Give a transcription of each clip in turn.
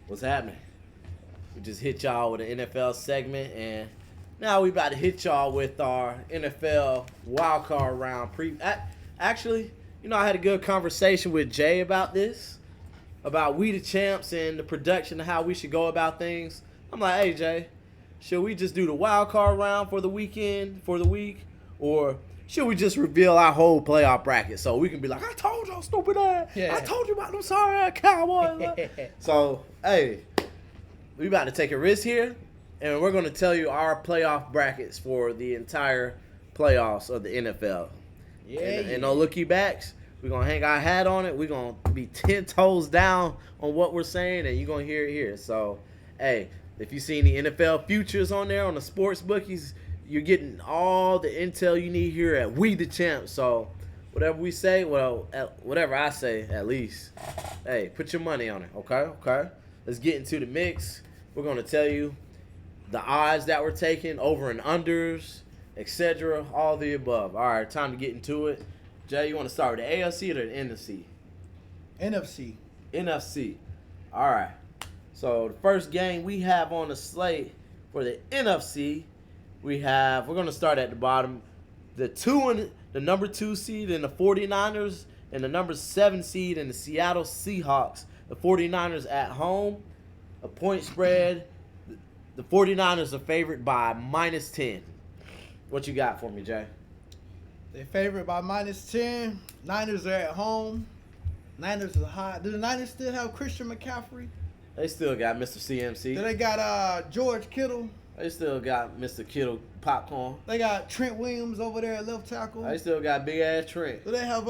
What's happening? We just hit y'all with an NFL segment, and now we about to hit y'all with our NFL Wildcard round Actually, I had a good conversation with Jay about this, about We the Champs and the production and how we should go about things. I'm like, hey Jay, should we just do the Wildcard round for the week, or should we just reveal our whole playoff bracket so we can be like, I told y'all, stupid ass. Yeah. I told you about them sorry ass Cowboys. So, hey, we about to take a risk here, and we're going to tell you our playoff brackets for the entire playoffs of the NFL. Yeah. And no looky backs. We're going to hang our hat on it. We're going to be 10 toes down on what we're saying, and you're going to hear it here. So, hey, if you see any NFL futures on there on the sports bookies, you're getting all the intel you need here at We the Champs. So, whatever we say, whatever I say, at least, hey, put your money on it, okay? Let's get into the mix. We're going to tell you the odds that we're taking, over and unders, etc., all the above. All right, time to get into it. Jay, you want to start with the AFC or the NFC? NFC. All right. So, the first game we have on the slate for the NFC, we're going to start at the bottom. The number 2 seed in the 49ers and the number 7 seed in the Seattle Seahawks. The 49ers at home, a point spread. The 49ers are favored by -10. What you got for me, Jay? They're favored by -10. Niners are at home. Niners are high. Do the Niners still have Christian McCaffrey? They still got Mr. CMC. Do they got George Kittle? They still got Mr. Kittle Popcorn. They got Trent Williams over there at left tackle. They still got big ass Trent. Do they have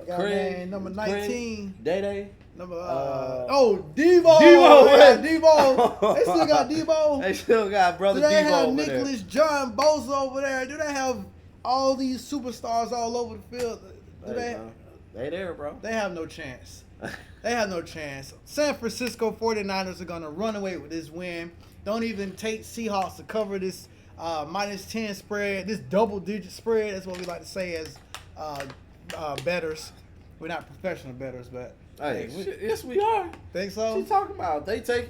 Craig, number 19? Day. Number Debo. Debo. They still got Debo. They still got brother Debo. Do they have over Nicholas there. John Bosa over there? Do they have all these superstars all over the field? They there, bro. They have no chance. They have no chance. San Francisco 49ers are going to run away with this win. Don't even take Seahawks to cover this -10 spread, this double-digit spread. That's what we like to say as bettors. We're not professional bettors, but yes, we are. Think so? What you talking about? They take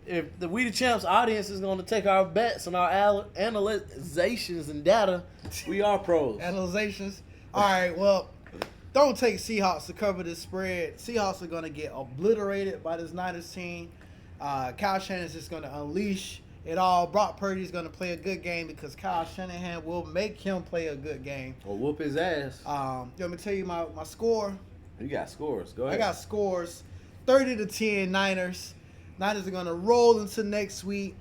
if the We the Champs audience is going to take our bets and our analyzations and data, we are pros. Analyzations. All right, well, don't take Seahawks to cover this spread. Seahawks are going to get obliterated by this Niners team. Kyle Shanahan's just going to unleash it all. Brock Purdy's going to play a good game because Kyle Shanahan will make him play a good game. Or whoop his ass. Let me tell you my score. You got scores. Go ahead. I got scores. 30-10 Niners. Niners are going to roll into next week.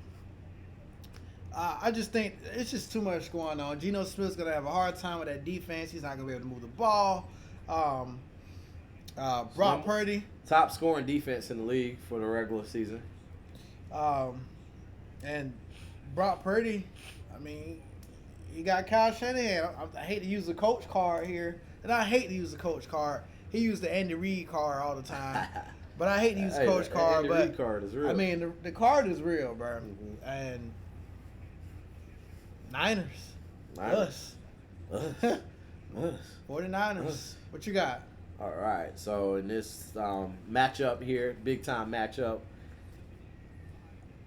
I just think it's just too much going on. Geno Smith's going to have a hard time with that defense. He's not going to be able to move the ball. Brock Purdy. Top scoring defense in the league for the regular season. And Brock Purdy, I mean, you got Kyle Shanahan. I hate to use the coach card here. And I hate to use the coach card. He used the Andy Reid card all the time. But I hate to use the coach card. Andy Reid card is real. I mean, the card is real, bro. Mm-hmm. And Niners. Us. 49ers. What you got? All right. So in this matchup here, big time matchup,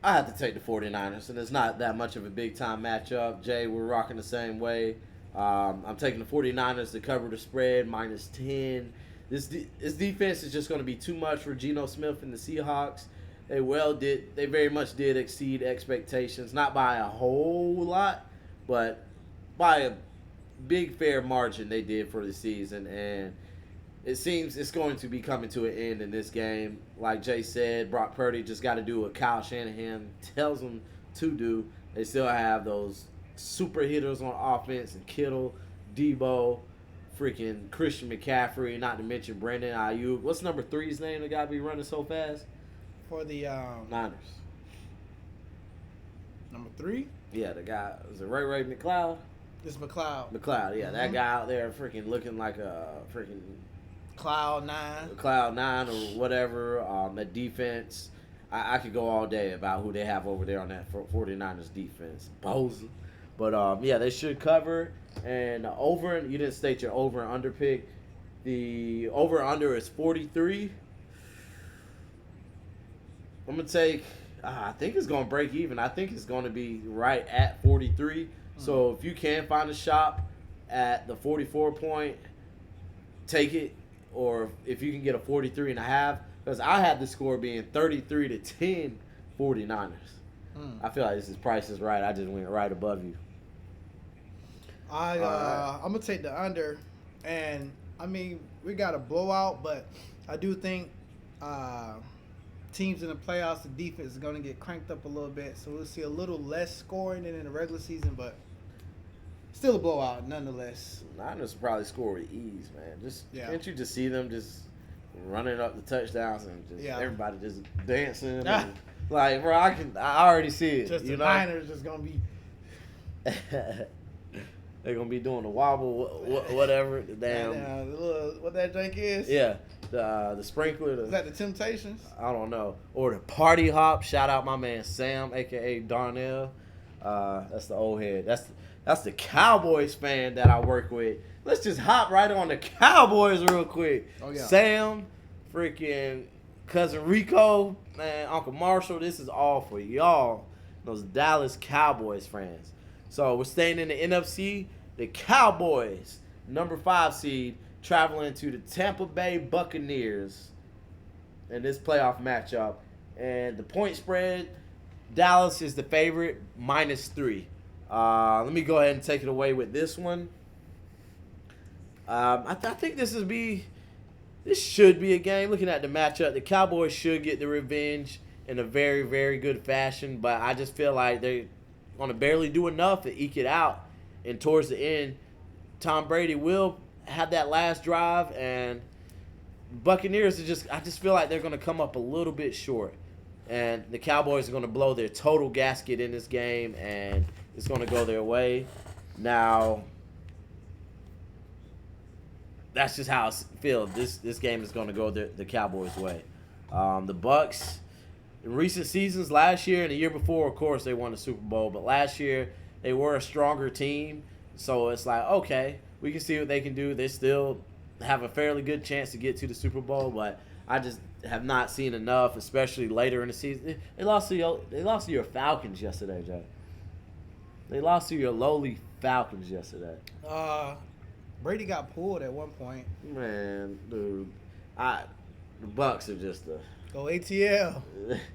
I have to take the 49ers, and it's not that much of a big time matchup. Jay, we're rocking the same way. I'm taking the 49ers to cover the spread, -10. This defense is just going to be too much for Geno Smith and the Seahawks. They very much did exceed expectations, not by a whole lot, but by a big fair margin they did for the season, and it seems it's going to be coming to an end in this game. Like Jay said, Brock Purdy just got to do what Kyle Shanahan tells him to do. They still have those super hitters on offense, and Kittle, Debo, freaking Christian McCaffrey, not to mention Brandon Ayuk. What's number 3's name that got to be running so fast? For the Niners. Number 3? Yeah, the guy. Is it Ray McLeod? It's McLeod. McLeod, yeah. Mm-hmm. That guy out there freaking looking like a freaking Cloud 9 or whatever. That defense, I could go all day about who they have over there on that 49ers defense. Bosa. But, yeah, they should cover. And you didn't state your over and under pick. The over and under is 43. I'm gonna take. I think it's gonna break even. I think it's gonna be right at 43. So if you can find a shop at the 44 point, take it. Or if you can get a 43.5, because I had the score being 33-10 49ers. I feel like this price is right. I just went right above you. I'm gonna take the under, and I mean we got a blowout, but I do think teams in the playoffs, the defense is gonna get cranked up a little bit, so we'll see a little less scoring than in the regular season, but still a blowout nonetheless. Niners will probably score with ease, man. Can't you just see them just running up the touchdowns and just everybody just dancing? And, like, bro, I already see it. Just you the know? Niners just gonna be. They're gonna be doing the wobble, whatever. The damn. What that drink is? Yeah, the sprinkler. Is that the Temptations? I don't know. Or the party hop. Shout out my man Sam, aka Darnell. That's the old head. That's the Cowboys fan that I work with. Let's just hop right on the Cowboys real quick. Oh yeah. Sam, freaking cousin Rico, man, Uncle Marshall. This is all for y'all, those Dallas Cowboys fans. So we're staying in the NFC. The Cowboys, number 5 seed, traveling to the Tampa Bay Buccaneers in this playoff matchup. And the point spread, Dallas is the favorite, -3. Let me go ahead and take it away with this one. I think this should be a game. Looking at the matchup, the Cowboys should get the revenge in a very, very good fashion. But I just feel like they're going to barely do enough to eke it out. And towards the end, Tom Brady will have that last drive. And Buccaneers I just feel like they're going to come up a little bit short. And the Cowboys are going to blow their total gasket in this game. And it's going to go their way. Now, that's just how I feel. This game is going to go the Cowboys' way. The Bucs, in recent seasons, last year and the year before, of course, they won the Super Bowl. But last year, they were a stronger team. So it's like, okay, we can see what they can do. They still have a fairly good chance to get to the Super Bowl. But I just have not seen enough, especially later in the season. They lost to your Falcons yesterday, Jay. They lost to your lowly Falcons yesterday. Brady got pulled at one point. Man, dude, the Bucs are just a go ATL.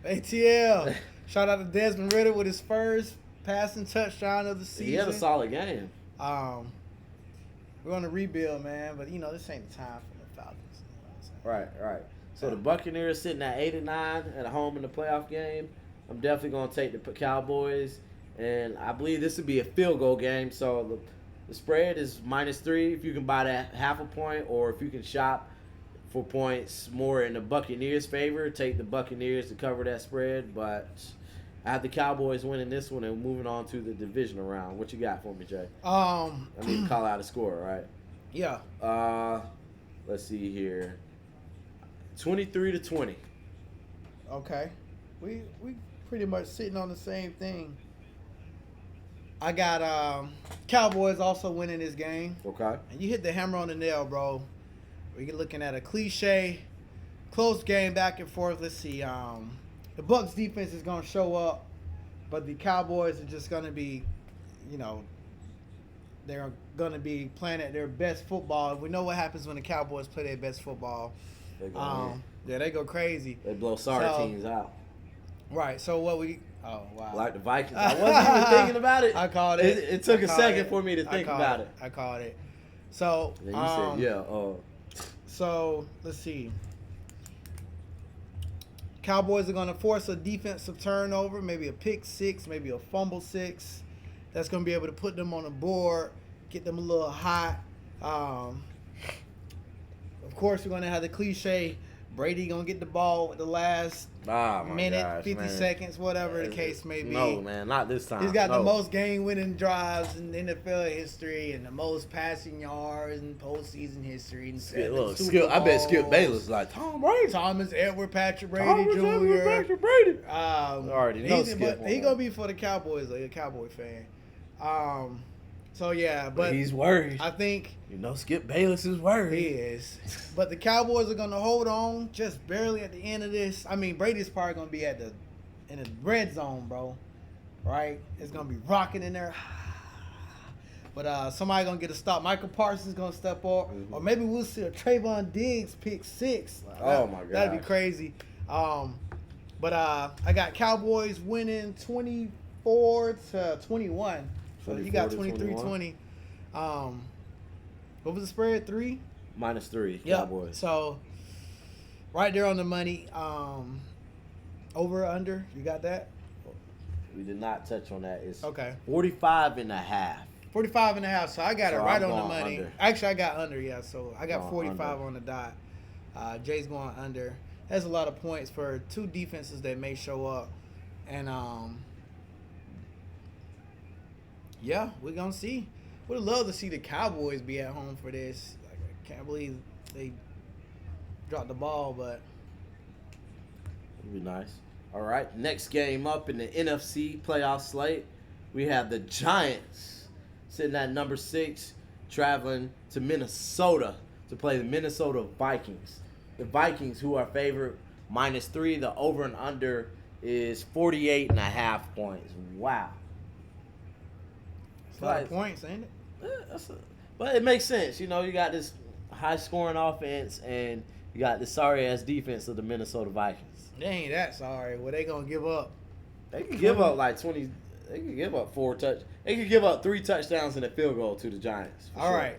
ATL. Shout out to Desmond Ridder with his first passing touchdown of the season. He had a solid game. We're on a rebuild, man, but this ain't the time for the Falcons. You know what I'm saying? Right. So the Buccaneers sitting at 8-9 at home in the playoff game. I'm definitely gonna take the Cowboys, and I believe this would be a field goal game. So the spread is -3 if you can buy that half a point, or if you can shop for points more in the Buccaneers' favor, take the Buccaneers to cover that spread. But I have the Cowboys winning this one and moving on to the divisional round. What you got for me, Jay? I need to call out a score, right? Yeah. Let's see here. 23-20. Okay. We pretty much sitting on the same thing. I got Cowboys also winning this game. Okay. And you hit the hammer on the nail, bro. We're looking at a cliche, close game back and forth. Let's see. The Bucs defense is going to show up, but the Cowboys are just going to be, they're going to be playing at their best football. We know what happens when the Cowboys play their best football. They go crazy. They blow sorry teams out. Right. So what we... Oh, wow. Like the Vikings. I wasn't even thinking about it. I called it. It took a second for me to think about it. I called it. So... And you said, yeah. So, let's see. Cowboys are going to force a defensive turnover, maybe a pick six, maybe a fumble six. That's going to be able to put them on the board, get them a little hot. Of course, we're going to have the cliche, Brady going to get the ball at the last minute, 50 seconds, whatever the case may be. No, man, not this time. He's got the most game-winning drives in NFL history and the most passing yards in postseason history. I bet Skip Bayless like Tom Brady. Thomas Edward Patrick Brady Jr. Patrick Brady. Already know Skip. He's going to be for the Cowboys, like a Cowboy fan. So yeah, but he's worried. I think Skip Bayless is worried. he is. But the Cowboys are gonna hold on just barely at the end of this. I mean, Brady's probably gonna be in the red zone, bro. Right? It's gonna be rocking in there. But somebody gonna get a stop. Michael Parsons gonna step up, or maybe we'll see a Trayvon Diggs pick 6. Oh my god, that'd be crazy. But I got Cowboys winning 24-21. So you got 23-20. What was the spread? 3? -3. Yep. Cowboys. So right there on the money. Over or under? You got that? We did not touch on that. It's okay. 45.5. 45.5. So I got it right on the money. Under. Actually, I got under. Yeah. So I got Going 45 under. on the dot. Jay's going under. That's a lot of points for two defenses that may show up, and yeah, we're gonna see. Would love to see the Cowboys be at home for this. Like, I can't believe they dropped the ball, but It'd be nice. All right, next game up in the NFC playoff slate, we have the Giants sitting at number 6, traveling to Minnesota to play the Minnesota Vikings. The Vikings, who are favored, -3. The over and under is 48.5 points. Wow. it's a lot of points, ain't it? But it makes sense. You got this high-scoring offense, and you got the sorry-ass defense of the Minnesota Vikings. They ain't that sorry. Well, they gonna give up. They could give up like 20. They could give up 4 touch. They could give up 3 touchdowns and a field goal to the Giants. All right.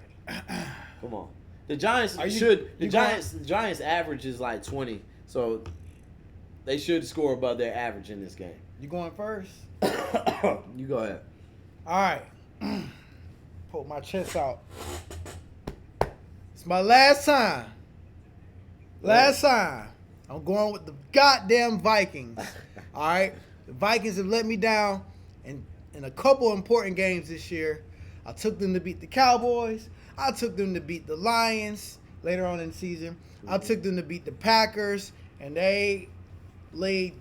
Come on. The Giants The Giants average is like 20, so they should score above their average in this game. You going first? You go ahead. All right. Pull my chest out. It's my last time. Last time. I'm going with the goddamn Vikings. All right? The Vikings have let me down in a couple important games this year. I took them to beat the Cowboys. I took them to beat the Lions later on in the season. I took them to beat the Packers, and they laid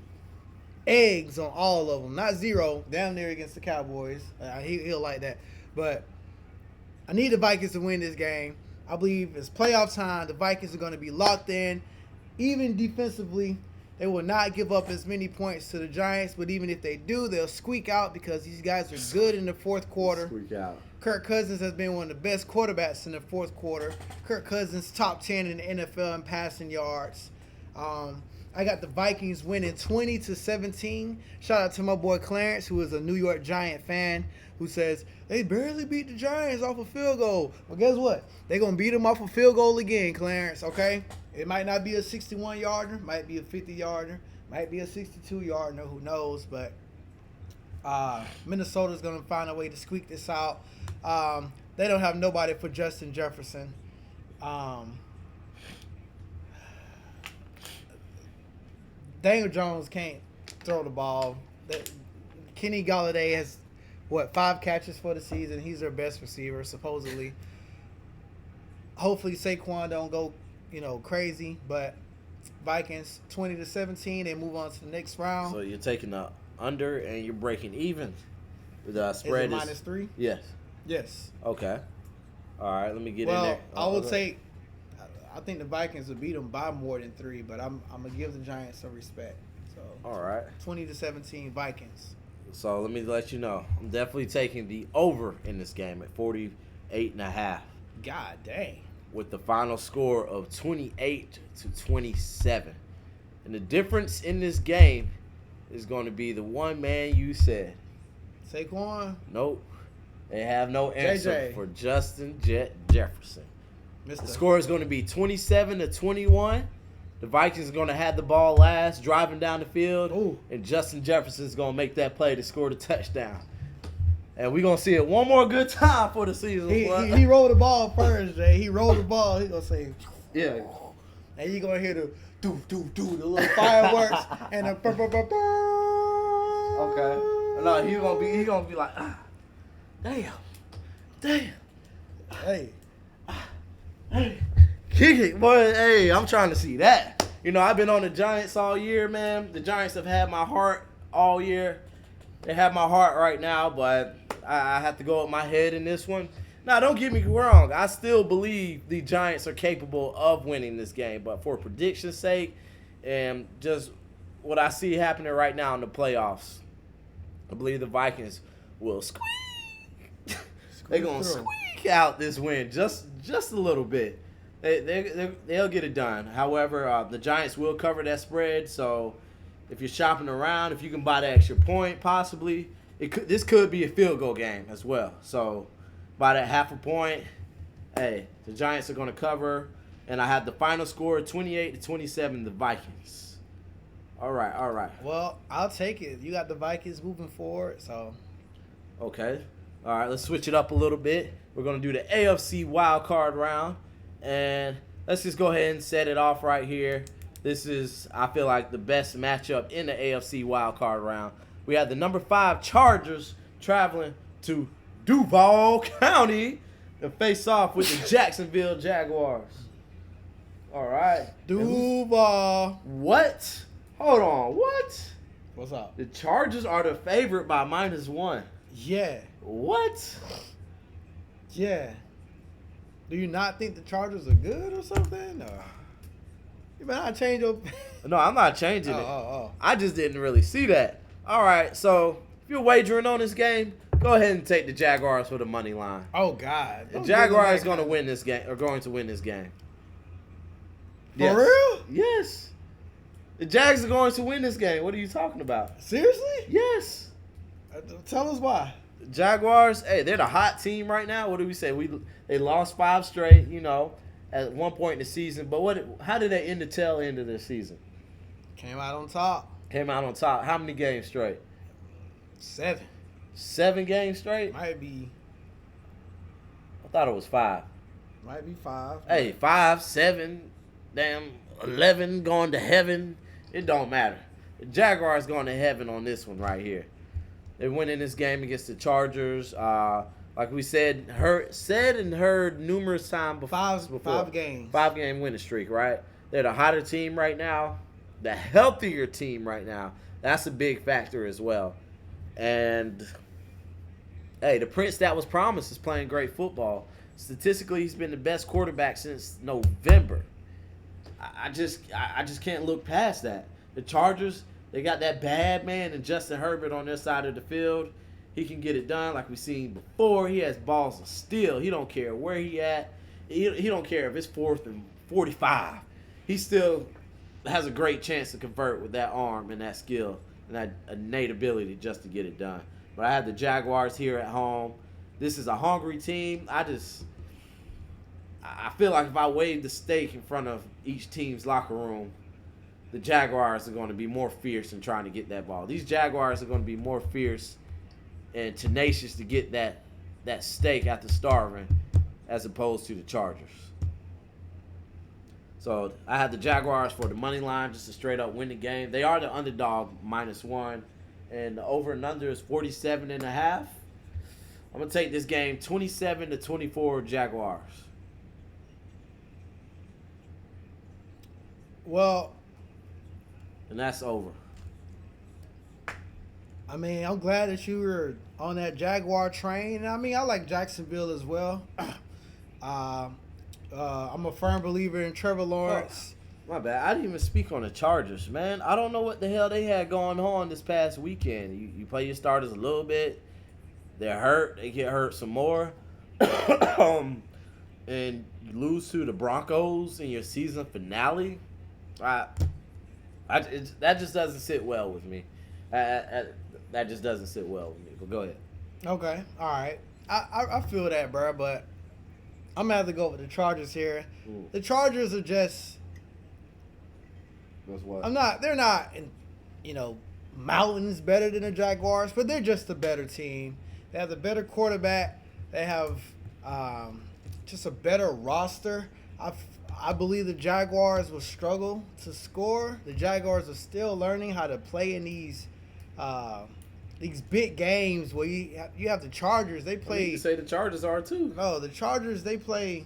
eggs on all of them. Not 0, down there against the Cowboys. He'll like that. But I need the Vikings to win this game. I believe it's playoff time. The Vikings are going to be locked in. Even defensively, they will not give up as many points to the Giants. But even if they do, they'll squeak out because these guys are good in the fourth quarter. Squeak out. Kirk Cousins has been one of the best quarterbacks in the fourth quarter. Kirk Cousins top 10 in the NFL in passing yards. I got the Vikings winning 20-17. Shout out to my boy Clarence, who is a New York Giant fan, who says they barely beat the Giants off a field goal. Well, guess what? They're going to beat them off a field goal again, Clarence, okay? It might not be a 61-yarder, might be a 50-yarder, might be a 62-yarder, who knows, but Minnesota's going to find a way to squeak this out. They don't have nobody for Justin Jefferson. Daniel Jones can't throw the ball. Kenny Golladay has, 5 catches for the season. He's their best receiver, supposedly. Hopefully Saquon don't go, crazy. But Vikings 20-17. They move on to the next round. So you're taking the under and you're breaking even. The spread is -3? Yes. Yes. Okay. All right. Let me get in Well, there. I would say, I think the Vikings will beat them by more than 3, but I'm gonna give the Giants some respect. So All right. 20-17 Vikings. So let me let you know, I'm definitely taking the over in this game at 48.5, God dang. with the final score of 28-27. And the difference in this game is going to be the one man you said. Saquon. Nope. They have no answer JJ. for Justin Jefferson. Mr. The score is going to be 27-21. The Vikings are going to have the ball last, driving down the field. Ooh. And Justin Jefferson is going to make that play to score the touchdown. And we're going to see it one more good time for the season. He rolled the ball first, Jay. He rolled the ball. He going to say, Yeah. and you going to hear the do, the little fireworks and the Okay. No, he's gonna be like, damn. Hey. Kick it, boy. Hey, I'm trying to see that. I've been on the Giants all year, man. The Giants have had my heart all year. They have my heart right now, but I have to go with my head in this one. Now, don't get me wrong. I still believe the Giants are capable of winning this game. But for prediction's sake and just what I see happening right now in the playoffs, I believe the Vikings will squeak. They're going to squeak out this win just a little bit. They'll get it done. However, the Giants will cover that spread. So if you're shopping around, if you can buy the extra point possibly, this could be a field goal game as well. So by that half a point, hey, the Giants are going to cover. And I have the final score 28-27, the Vikings. All right. Well, I'll take it. You got the Vikings moving forward, so. Okay. All right, let's switch it up a little bit. We're going to do the AFC Wildcard round. And let's just go ahead and set it off right here. This is, I feel like, the best matchup in the AFC Wildcard round. We have the number 5 Chargers traveling to Duval County to face off with the Jacksonville Jaguars. All right. Duval. What? Hold on. What? What's up? The Chargers are the favorite by -1. Yeah. What? Yeah. Do you not think the Chargers are good or something? Or you better not change your. No, I'm not changing it. Oh. I just didn't really see that. All right, so if you're wagering on this game, go ahead and take the Jaguars for the money line. Oh God. The Jaguars going to win this game. Are going to win this game. For real? Yes. The Jags are going to win this game. What are you talking about? Seriously? Yes. Tell us why. Jaguars, hey, they're the hot team right now. What do we say? They lost 5 straight, at one point in the season. But how did they end the tail end of the season? Came out on top. How many games straight? 7. 7 games straight? Might be. I thought it was 5. Might be 5. Hey, 5, 7, damn, 11 going to heaven. It don't matter. The Jaguars going to heaven on this one right here. They're winning this game against the Chargers. Like we said and heard numerous times before. 5 games. 5-game winning streak, right? They're the hotter team right now. The healthier team right now. That's a big factor as well. And, hey, the Prince that was promised is playing great football. Statistically, he's been the best quarterback since November. I just can't look past that. The Chargers, they got that bad man and Justin Herbert on their side of the field. He can get it done like we've seen before. He has balls of steel. He don't care where he at. He don't care if it's 4th and 45. He still has a great chance to convert with that arm and that skill and that innate ability just to get it done. But I have the Jaguars here at home. This is a hungry team. I feel like if I wave the steak in front of each team's locker room, the Jaguars are going to be more fierce in trying to get that ball. These Jaguars are going to be more fierce and tenacious to get that steak after starving as opposed to the Chargers. So I have the Jaguars for the money line just to straight up win the game. They are the underdog -1, and the over and under is 47.5. I'm going to take this game 27-24 Jaguars. Well, And that's over. I mean, I'm glad that you were on that Jaguar train. I mean, I like Jacksonville as well. I'm a firm believer in Trevor Lawrence. My bad. I didn't even speak on the Chargers, man. I don't know what the hell they had going on this past weekend. You play your starters a little bit. They're hurt. They get hurt some more. And you lose to the Broncos in your season finale. That just doesn't sit well with me. That just doesn't sit well with me. But go ahead. Okay. All right. I feel that, bro, but I'm going to have to go with the Chargers here. Ooh. The Chargers are just... That's what? They're not, mountains better than the Jaguars, but they're just a better team. They have the better quarterback. They have just a better roster. I believe the Jaguars will struggle to score. The Jaguars are still learning how to play in these big games where you have the Chargers. They play. You can say the Chargers are too. No, the Chargers they play.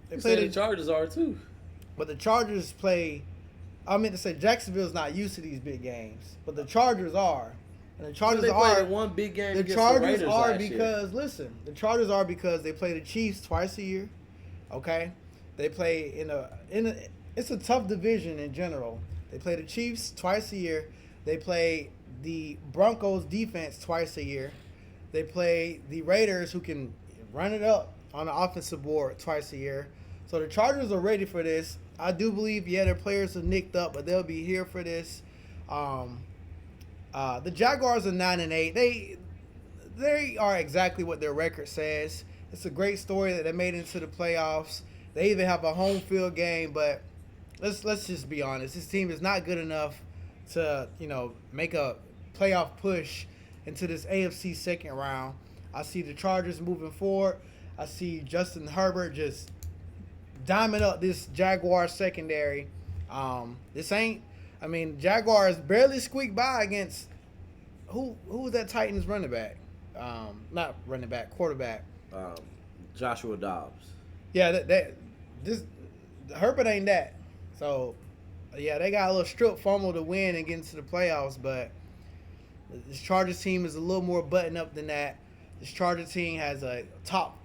The Chargers are too. But the Chargers play. I meant to say Jacksonville's not used to these big games, but the Chargers are. And the Chargers they are played one big game. the against Chargers the Raiders are last because year. listen, the Chargers are because they play the Chiefs twice a year. Okay, they play in a it's a tough division in general. They play the Chiefs twice a year. They play the Broncos defense twice a year. They play the Raiders, who can run it up on the offensive board, twice a year. So the Chargers are ready for this. I do believe, their players are nicked up, but they'll be here for this. The Jaguars are 9-8. They are exactly what their record says. It's a great story that they made into the playoffs. They even have a home field game, but let's just be honest. This team is not good enough to, make a playoff push into this AFC second round. I see the Chargers moving forward. I see Justin Herbert just diming up this Jaguar secondary. Jaguars barely squeaked by against who was that Titans running back? Not running back, quarterback. Joshua Dobbs. Yeah, this Herbert ain't that. So, yeah, they got a little strip fumble to win and get into the playoffs, but this Chargers team is a little more buttoned up than that. This Chargers team has a top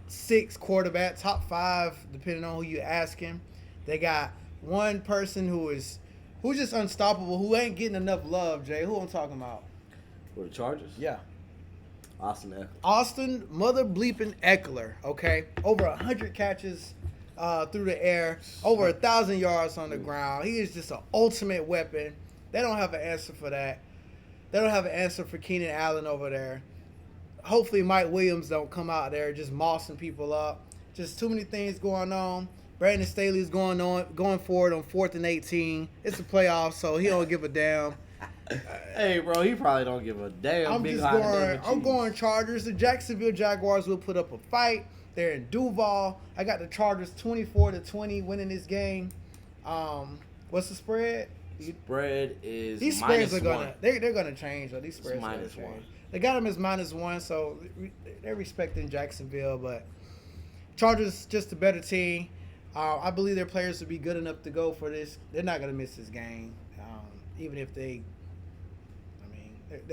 6 quarterback, top 5, depending on who you're asking. They got one person who's just unstoppable, who ain't getting enough love, Jay. Who I'm talking about? For the Chargers? Yeah. Austin mother bleeping Eckler, okay? Over 100 catches through the air, over 1,000 yards on the ground. He is just an ultimate weapon. They don't have an answer for that. They don't have an answer for Keenan Allen over there. Hopefully Mike Williams don't come out there just mossing people up. Just too many things going on. Brandon Staley's going forward on 4th and 18. It's a playoff, so he don't give a damn. Hey, bro, he probably don't give a damn. I'm going Chargers. The Jacksonville Jaguars will put up a fight. They're in Duval. I got the Chargers 24-20 winning this game. What's the spread? Spread is these spreads are -1. they're gonna change. These spreads are -1. change. They got them as -1, so they're respecting Jacksonville, but Chargers just a better team. I believe their players will be good enough to go for this. They're not gonna miss this game, even if they'll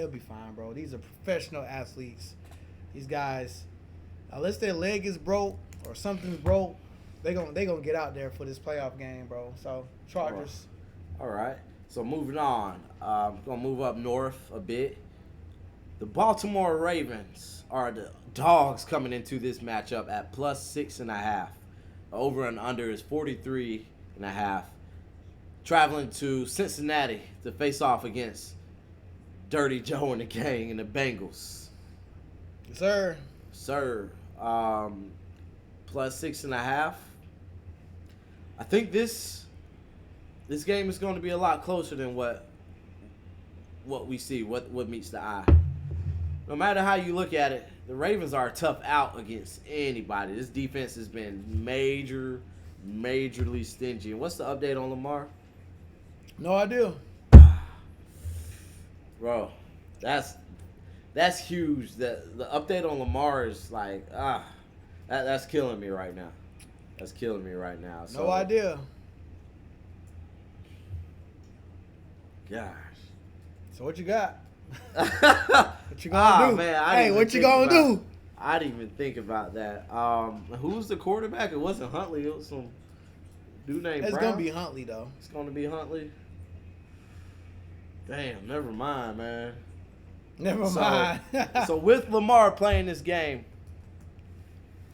be fine, bro. These are professional athletes. These guys, unless their leg is broke or something's broke, they gonna get out there for this playoff game, bro. So Chargers. All right. So moving on, gonna move up north a bit. The Baltimore Ravens are the dogs coming into this matchup at +6.5. Over and under is 43.5. Traveling to Cincinnati to face off against Dirty Joe and the gang and the Bengals. Yes, sir. +6.5. I think this game is going to be a lot closer than what we see, what meets the eye. No matter how you look at it, the Ravens are a tough out against anybody. This defense has been majorly stingy. And what's the update on Lamar? No idea. Bro, that's huge. The update on Lamar is like, that's killing me right now. That's killing me right now. So, no idea. Gosh. So what you got? What you gonna do? Man, what you gonna do? I didn't even think about that. Who's the quarterback? It wasn't Huntley. It was some dude named It's Brown. gonna be Huntley though. It's gonna be Huntley. Damn, never mind, man. Never mind. So with Lamar playing this game,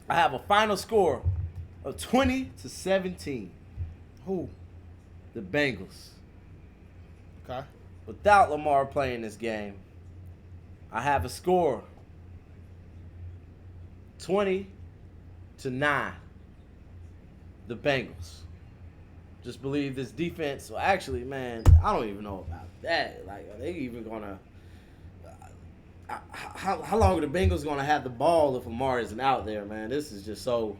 I have a final score of 20-17. Who? The Bengals. Okay. Without Lamar playing this game, I have a score 20-9. The Bengals. Just believe this defense. Well, actually, man, I don't even know about that. Like, are they even gonna? How long are the Bengals gonna have the ball if Lamar isn't out there, man? This is just so.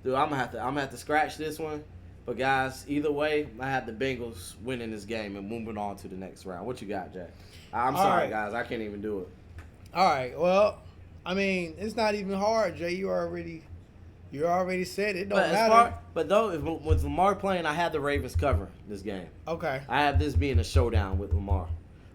Dude, I'm gonna have to scratch this one. But guys, either way, I have the Bengals winning this game and moving on to the next round. What you got, Jack? I'm sorry, guys, I can't even do it. All right. Well, I mean, it's not even hard, Jay. You already said it. It don't matter. With Lamar playing, I had the Ravens cover this game. Okay. I have this being a showdown with Lamar.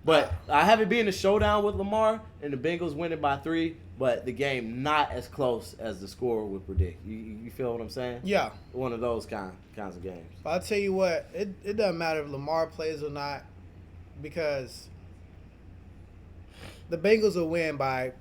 But I have it being a showdown with Lamar and the Bengals winning by 3, but the game not as close as the score would predict. You feel what I'm saying? Yeah. One of those kinds of games. But I'll tell you what, it doesn't matter if Lamar plays or not, because the Bengals will win by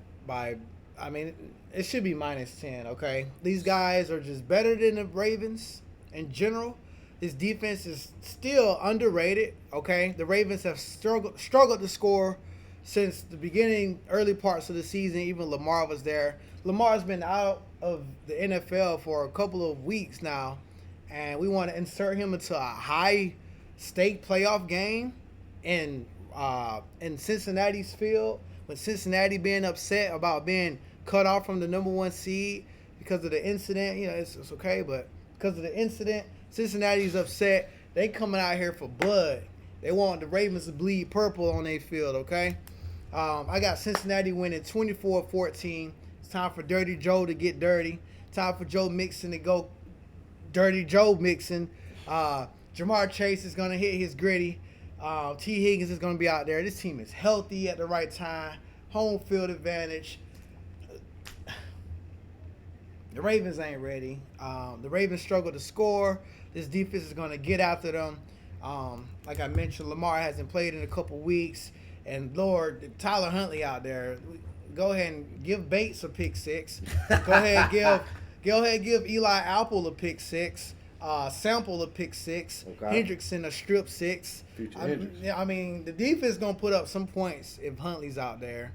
I mean, it should be -10, okay? These guys are just better than the Ravens in general. This defense is still underrated, okay? The Ravens have struggled to score since the beginning, early parts of the season. Even Lamar was there. Lamar's been out of the NFL for a couple of weeks now, and we want to insert him into a high-stake playoff game in Cincinnati's field, with Cincinnati being upset about being cut off from the number 1 seed because of the incident. You know, it's okay, but because of the incident, Cincinnati's upset. They coming out here for blood. They want the Ravens to bleed purple on their field, okay? I got Cincinnati winning 24-14. It's time for Dirty Joe to get dirty. Time for Joe Mixon to go Dirty Joe Mixon. Jamar Chase is going to hit his gritty. T. Higgins is going to be out there. This team is healthy at the right time. Home field advantage. The Ravens ain't ready. The Ravens struggle to score. This defense is going to get after them. Like I mentioned, Lamar hasn't played in a couple weeks. And, Lord, Tyler Huntley out there. Go ahead and give Bates a pick 6. Go ahead and give Eli Apple a pick 6. Sample a pick 6. Okay. Hendrickson a strip 6. I mean, the defense is going to put up some points if Huntley's out there.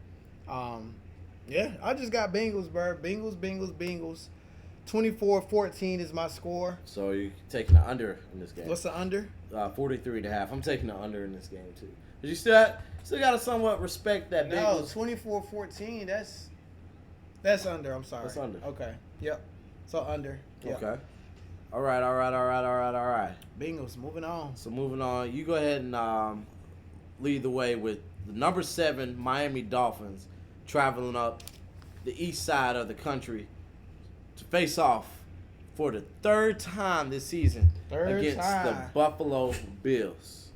Yeah, I just got Bengals, bro. Bengals. 24-14 is my score. So you're taking the under in this game. What's the under? 43.5. I'm taking the under in this game, too. But you still got to somewhat respect that Bengals. No, 24-14, that's under. I'm sorry. That's under. Okay. Yep. So under. Yep. Okay. All right. Bengals, moving on. So moving on, you go ahead and lead the way with the number 7 Miami Dolphins traveling up the east side of the country to face off for the 3rd time this season against the Buffalo Bills.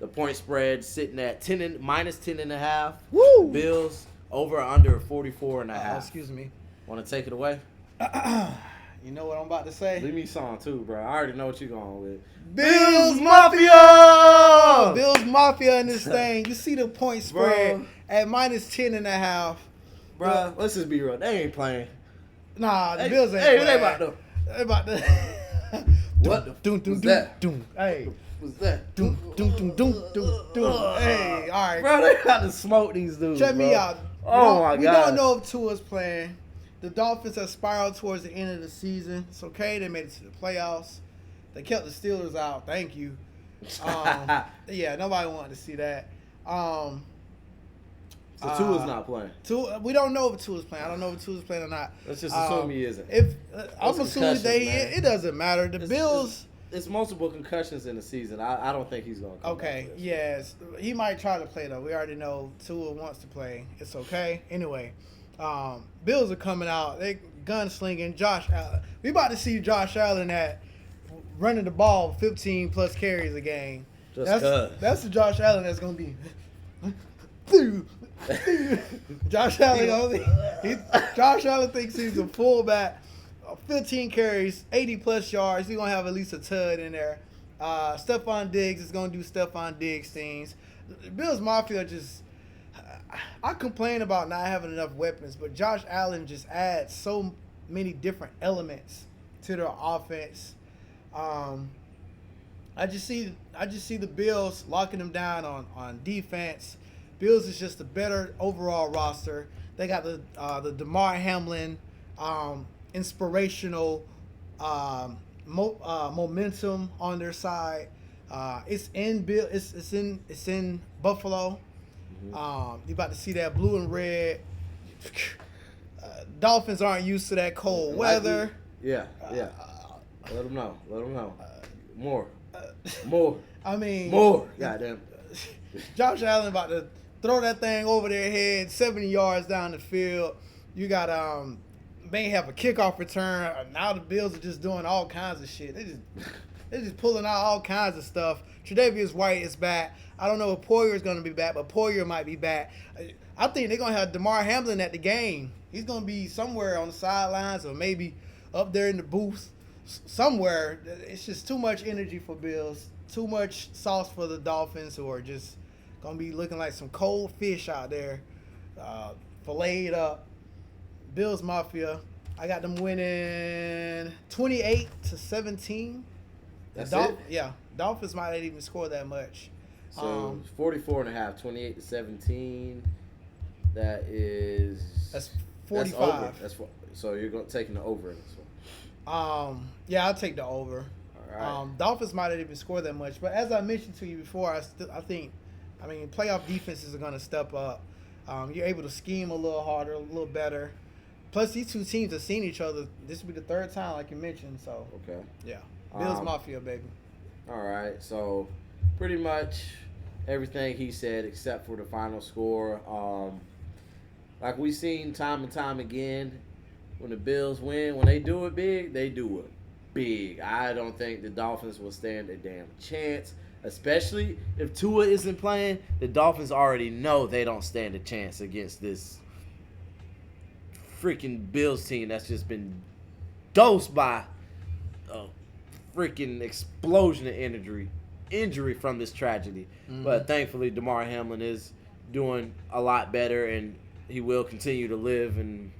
The point spread sitting at -10.5. Woo! Bills over or under 44.5. Excuse me. Want to take it away? You know what I'm about to say? Leave me song too, bro. I already know what you're going with. Bills Mafia! Bills Mafia in this thing. You see the point spread at -10.5. Bro, let's just be real. They ain't playing. Nah, the Bills ain't playing. They about to. What was that? Hey. What's that? Hey, all right. Bro, they got to smoke these dudes. Check me out. Oh, my God. We don't know if Tua's playing. The Dolphins have spiraled towards the end of the season. It's okay. They made it to the playoffs. They kept the Steelers out. Thank you. Yeah, nobody wanted to see that. So Tua's not playing. We don't know if Tua's playing. I don't know if Tua's playing or not. Let's just assume he isn't. I'm assuming it doesn't matter. The Bills. It's multiple concussions in the season. I don't think he's going to come back. Okay, yes. He might try to play, though. We already know Tua wants to play. It's okay. Anyway, Bills are coming out. They gunslinging. Josh Allen. We about to see Josh Allen at running the ball 15-plus carries a game. That's the Josh Allen that's going to be. Josh Allen thinks he's a fullback. 15 carries, 80-plus yards. He's going to have at least a tud in there. Stephon Diggs is going to do Stephon Diggs things. Bills Mafia just – I complain about not having enough weapons, but Josh Allen just adds so many different elements to their offense. I just see the Bills locking them down on defense. Bills is just a better overall roster. They got the DeMar Hamlin inspirational momentum on their side. It's in Buffalo. Mm-hmm. You about to see that blue and red. Dolphins aren't used to that cold weather. Yeah. Let them know. More. I mean, more. Goddamn. Josh Allen about to throw that thing over their head, 70 yards down the field. You got may have a kickoff return. Now the Bills are just doing all kinds of shit. They're just pulling out all kinds of stuff. Tre'Davious White is back. I don't know if Poyer is going to be back, but Poyer might be back. I think they're going to have DeMar Hamlin at the game. He's going to be somewhere on the sidelines or maybe up there in the booth somewhere. It's just too much energy for Bills, too much sauce for the Dolphins, who are just going to be looking like some cold fish out there, filleted up. Bills Mafia. I got them winning 28-17. That's it? Yeah. Dolphins might not even score that much. So 44.5, 28-17. That's 45. That's over. So you're taking the over in this one. Yeah, I'll take the over. All right. Dolphins might not even score that much, but as I mentioned to you before, I think playoff defenses are going to step up. You're able to scheme a little harder, a little better. Plus, these two teams have seen each other. This will be the third time, like you mentioned. So Okay. yeah, Bills Mafia, baby. All right. So pretty much everything he said except for the final score. Like we've seen time and time again, when the Bills win, when they do it big, they do it big. I don't think the Dolphins will stand a damn chance, especially if Tua isn't playing. The Dolphins already know they don't stand a chance against this freaking Bills team that's just been dosed by a freaking explosion of injury from this tragedy. Mm-hmm. But thankfully, DeMar Hamlin is doing a lot better, and he will continue to live and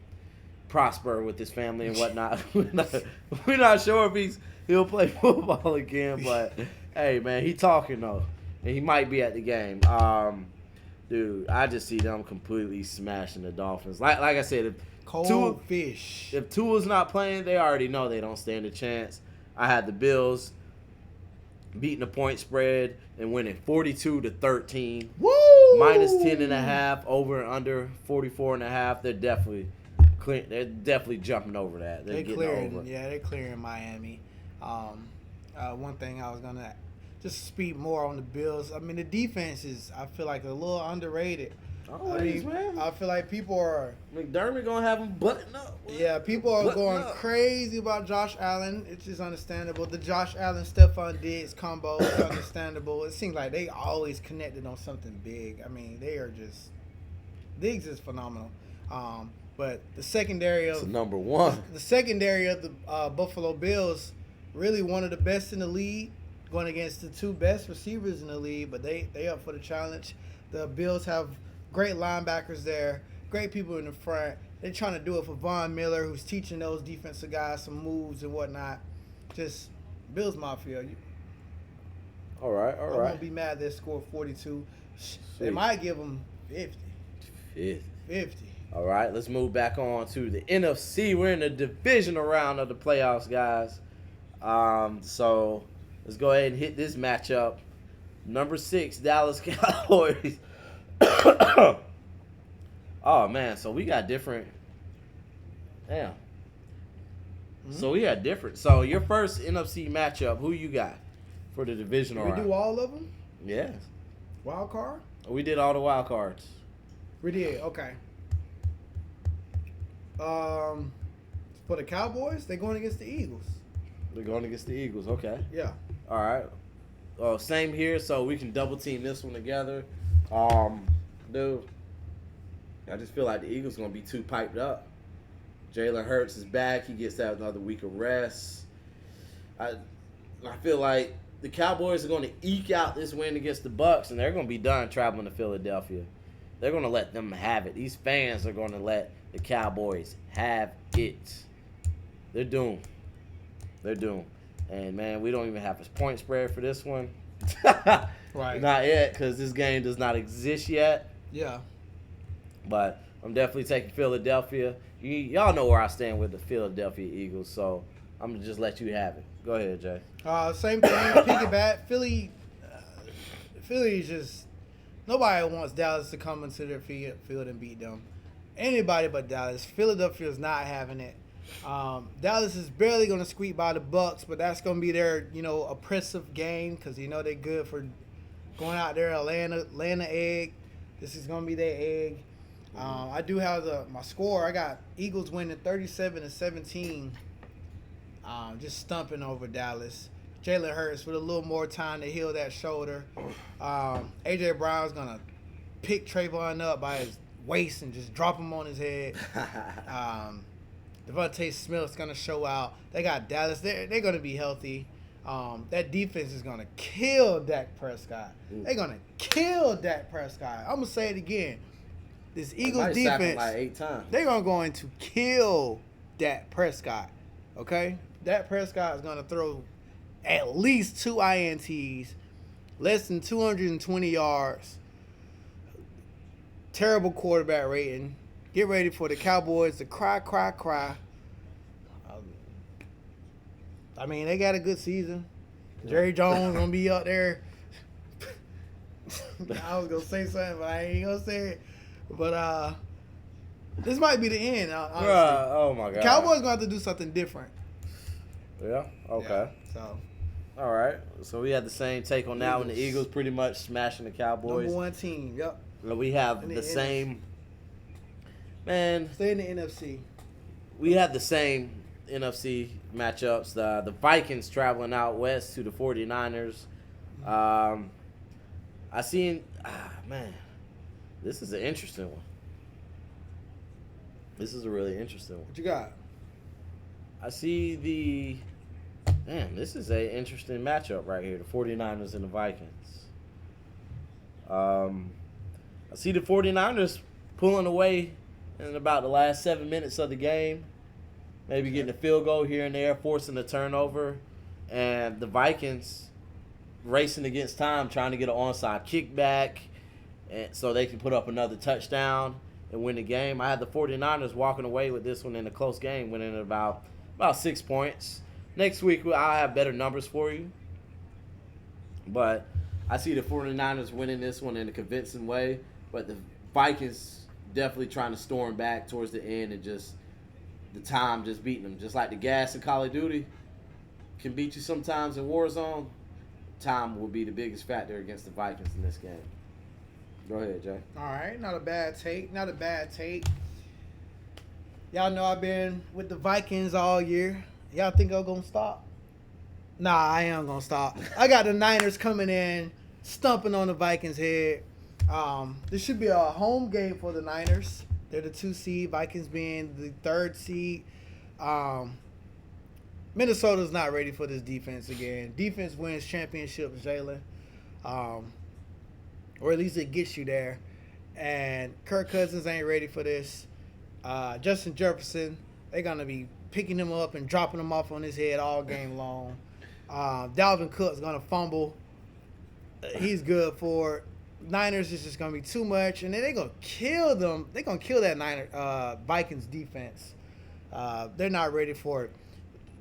prosper with his family and whatnot. We're not sure if he'll play football again, but hey, man, he talking though, and he might be at the game. Dude, I just see them completely smashing the Dolphins. Like I said, if Tua's not playing, they already know they don't stand a chance. I had the Bills beating the point spread and winning 42-13. Woo! Minus 10.5 over and under 44.5. They're definitely jumping over that. They're getting over. Yeah, they're clearing Miami. One thing I was gonna just speak more on the Bills. I mean, the defense is, I feel like, a little underrated. Man. I feel like people are McDermott gonna have them button up. Yeah, people are going crazy about Josh Allen. It's just understandable. The Josh Allen Stephon Diggs combo is understandable. It seems like they always connected on something big. I mean, Diggs is phenomenal. But the secondary of number one. The secondary of the Buffalo Bills, really one of the best in the league, going against the two best receivers in the league. But they up for the challenge. The Bills have great linebackers there, great people in the front. They're trying to do it for Von Miller, who's teaching those defensive guys some moves and whatnot. Just Bills Mafia. All right. I won't be mad they scored 42. They might give them 50. 50. All right, let's move back on to the NFC. We're in the divisional round of the playoffs, guys. So let's go ahead and hit this matchup. Number 6, Dallas Cowboys. Oh, man, so we got different. Damn. Mm-hmm. So we got different. So your first NFC matchup, who you got for the divisional round? We do all of them? Yes. Wild card? We did all the wild cards. We did, okay. For the Cowboys, they're going against the Eagles. They're going against the Eagles, okay. Yeah. All right. Same here, so we can double team this one together. Dude, I just feel like the Eagles going to be too piped up. Jalen Hurts is back. He gets that another week of rest. I feel like the Cowboys are going to eke out this win against the Bucs, and they're going to be done traveling to Philadelphia. They're going to let them have it. These fans are going to let the Cowboys have it. They're doomed. They're doomed. And, man, we don't even have a point spread for this one. Right. Not yet, because this game does not exist yet. Yeah. But I'm definitely taking Philadelphia. Y'all know where I stand with the Philadelphia Eagles, so I'm going to just let you have it. Go ahead, Jay. Same thing. Piggyback. Philly is just – nobody wants Dallas to come into their field and beat them. Anybody but Dallas. Philadelphia is not having it. Dallas is barely going to squeak by the Bucs, but that's going to be their, oppressive game because they're good for going out there laying an egg. This is going to be their egg. I do have my score. I got Eagles winning 37-17. Just stumping over Dallas. Jalen Hurts with a little more time to heal that shoulder. A.J. Brown's going to pick Trayvon up by his waist and just drop him on his head. Devontae Smith's going to show out. They got Dallas. They're going to be healthy. That defense is going to kill Dak Prescott. They're going to kill Dak Prescott. I'm going to say it again. This Eagles defense, like 8 times. They're going to kill Dak Prescott. Okay? Dak Prescott is going to throw at least 2 INTs, less than 220 yards. Terrible quarterback rating. Get ready for the Cowboys to cry. I mean, they got a good season. Jerry Jones going to be up there. I was going to say something, but I ain't going to say it. But this might be the end, honestly. Oh, my God. The Cowboys going to have to do something different. Yeah? Okay. Yeah, so. All right. So we had the same take on that one. The Eagles pretty much smashing the Cowboys. Number 1 team, yep. We have the same. Man. Stay in the NFC. We had the same NFC matchups. The Vikings traveling out west to the 49ers. Man, this is an interesting one. This is a really interesting one. What you got? I see this is an interesting matchup right here, the 49ers and the Vikings. I see the 49ers pulling away in about the last 7 minutes of the game. Maybe getting a field goal here and there, forcing a turnover. And the Vikings racing against time, trying to get an onside kickback and so they can put up another touchdown and win the game. I had the 49ers walking away with this one in a close game, winning about 6 points. Next week, I'll have better numbers for you. But I see the 49ers winning this one in a convincing way. But the Vikings definitely trying to storm back towards the end and just the time just beating them. Just like the gas in Call of Duty can beat you sometimes in Warzone, time will be the biggest factor against the Vikings in this game. Go ahead, Jay. All right, not a bad take. Y'all know I've been with the Vikings all year. Y'all think I'm going to stop? Nah, I ain't going to stop. I got the Niners coming in, stumping on the Vikings' head. This should be a home game for the Niners. They're the 2 seed, Vikings being the 3rd seed. Minnesota's not ready for this defense again. Defense wins championships, Jalen. Or at least it gets you there. And Kirk Cousins ain't ready for this. Justin Jefferson, they're going to be picking him up and dropping him off on his head all game long. Dalvin Cook's going to fumble. He's good for it. Niners is just going to be too much. And then they're going to kill them. They're going to kill that Vikings defense. They're not ready for it.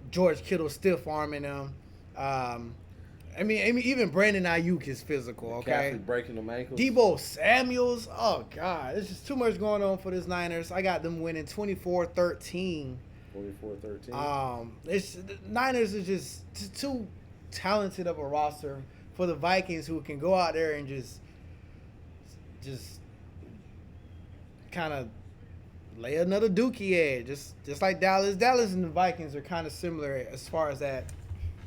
George Kittle stiff arming them. I mean, even Brandon Ayuk is physical, okay? McCaffrey breaking them ankles. Debo Samuels, oh, God. There's just too much going on for this Niners. I got them winning 24-13. 24-13. Niners is just too talented of a roster for the Vikings who can go out there and just kind of lay another dookie egg, just like Dallas. Dallas and the Vikings are kind of similar as far as that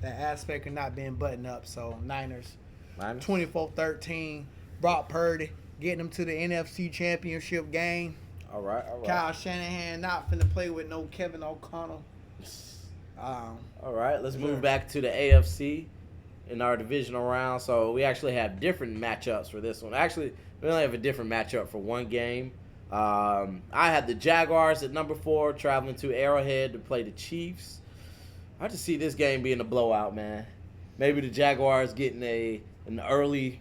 aspect of not being buttoned up. So Niners. 24-13. Brock Purdy getting them to the NFC Championship game. All right. Kyle Shanahan not finna play with no Kevin O'Connell. All right, let's move back to the AFC in our divisional round. So we actually have different matchups for this one. Actually, we only have a different matchup for one game. I had the Jaguars at number 4 traveling to Arrowhead to play the Chiefs. I just see this game being a blowout, man. Maybe the Jaguars getting an early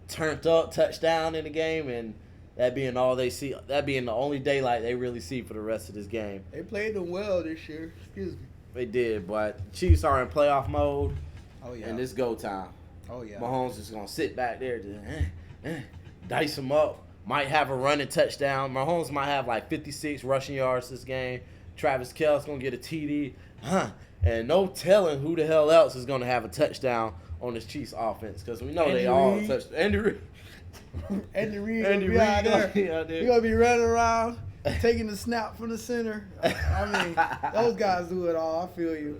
turned up touchdown in the game, and that being all they see, that being the only daylight they really see for the rest of this game. They played them well this year. Excuse me. They did, but Chiefs are in playoff mode. Oh, yeah. And it's go time. Oh, yeah. Mahomes is going to sit back there, just dice them up. Might have a running touchdown. Mahomes might have like 56 rushing yards this game. Travis Kelce's going to get a TD. And no telling who the hell else is going to have a touchdown on this Chiefs offense, because we know Andy they all Reid. touched. Andy Reid. Andy Reid Andy gonna be out there. Reid out there. He gonna be running around, taking the snap from the center. I mean, those guys do it all. I feel you.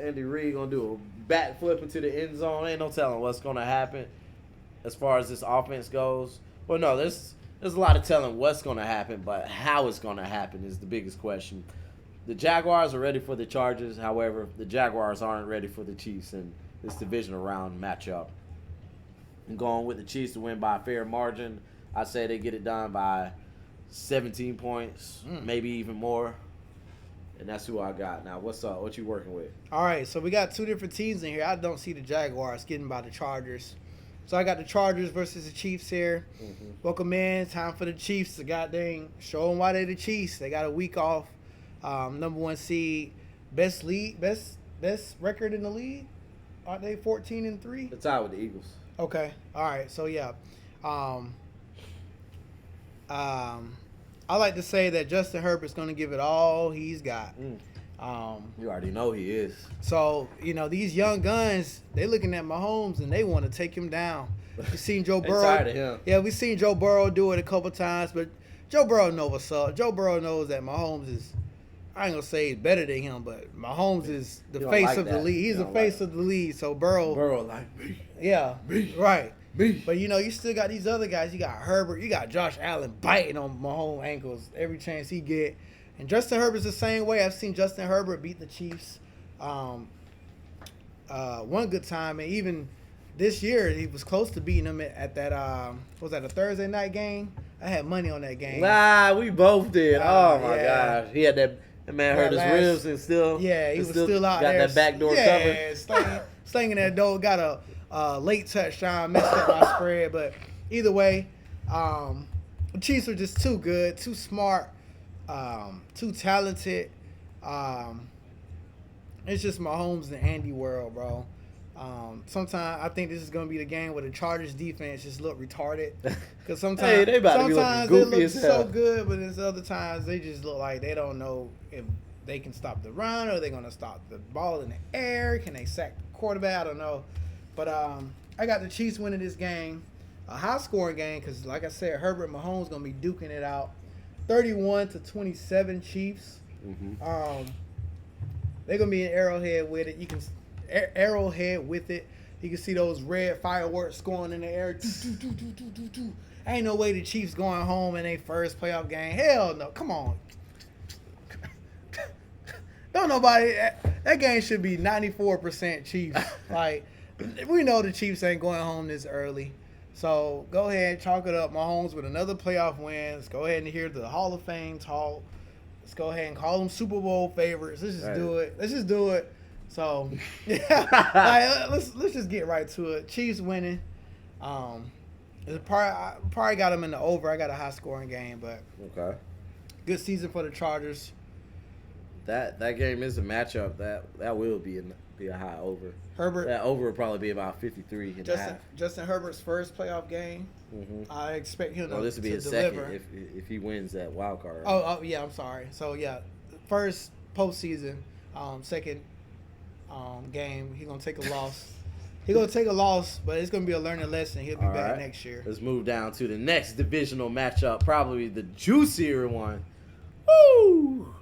Andy Reid going to do a backflip into the end zone. Ain't no telling what's going to happen as far as this offense goes. Well, no, there's a lot of telling what's going to happen, but how it's going to happen is the biggest question. The Jaguars are ready for the Chargers. However, the Jaguars aren't ready for the Chiefs in this divisional round matchup. I'm going with the Chiefs to win by a fair margin. I say they get it done by 17 points, maybe even more. And that's who I got. Now, what's up? What you working with? All right, so we got two different teams in here. I don't see the Jaguars getting by the Chargers. So I got the Chargers versus the Chiefs here. Welcome in. Time for the Chiefs to goddamn show them why they're the Chiefs. They got a week off. Number 1 seed. Best record in the league. Aren't they 14-3? The tie with the Eagles. Okay. All right. So, yeah. I like to say that Justin Herbert's going to give it all he's got. You already know he is. So, these young guns, they looking at Mahomes and they want to take him down. We seen Joe Burrow. Tired of him. Yeah, we seen Joe Burrow do it a couple times, but Joe Burrow knows what's up. Joe Burrow knows that Mahomes is, I ain't going to say he's better than him, but Mahomes is the face of the league. He's the face of the league. So Burrow like me. Yeah. Me. Right. Me. But, you still got these other guys. You got Herbert. You got Josh Allen biting on Mahomes' ankles every chance he get. And Justin Herbert's the same way. I've seen Justin Herbert beat the Chiefs one good time. And even this year, he was close to beating them at that, was that a Thursday night game? I had money on that game. Nah, we both did. Oh, my gosh. He had that man hurt his ribs and still. Yeah, he was still out got there. Got that backdoor cover. Slinging that dough. Got a late touchdown, messed up my spread, but either way, the Chiefs are just too good, too smart, too talented. It's just Mahomes and Andy world, bro. Sometimes I think this is gonna be the game where the Chargers defense just look retarded, because sometimes they look so good, but there's other times they just look like they don't know if they can stop the run or they're gonna stop the ball in the air. Can they sack the quarterback? I don't know. But I got the Chiefs winning this game, a high-scoring game, because, like I said, Herbert and Mahomes going to be duking it out. 31-27 Chiefs. They're going to be in Arrowhead with it. You can see those red fireworks going in the air. Ain't no way the Chiefs going home in their first playoff game. Hell no. Come on. Don't nobody. That game should be 94% Chiefs. Like, we know the Chiefs ain't going home this early. So go ahead, chalk it up. Mahomes with another playoff win. Let's go ahead and hear the Hall of Fame talk. Let's go ahead and call them Super Bowl favorites. Let's just do it. Let's just do it. So, yeah, let's just get right to it. Chiefs winning. I probably got them in the over. I got a high-scoring game, but okay. Good season for the Chargers. That game is a matchup that will be a high over. That over will probably be about 53 and a half. Justin Herbert's first playoff game. I expect him this will be his deliver. second if he wins that wild card. Oh yeah, I'm sorry. So yeah, first postseason, second game. He's gonna take a loss. He's gonna take a loss, but it's gonna be a learning lesson. He'll be back next year. Let's move down to the next divisional matchup, probably the juicier one. Woo!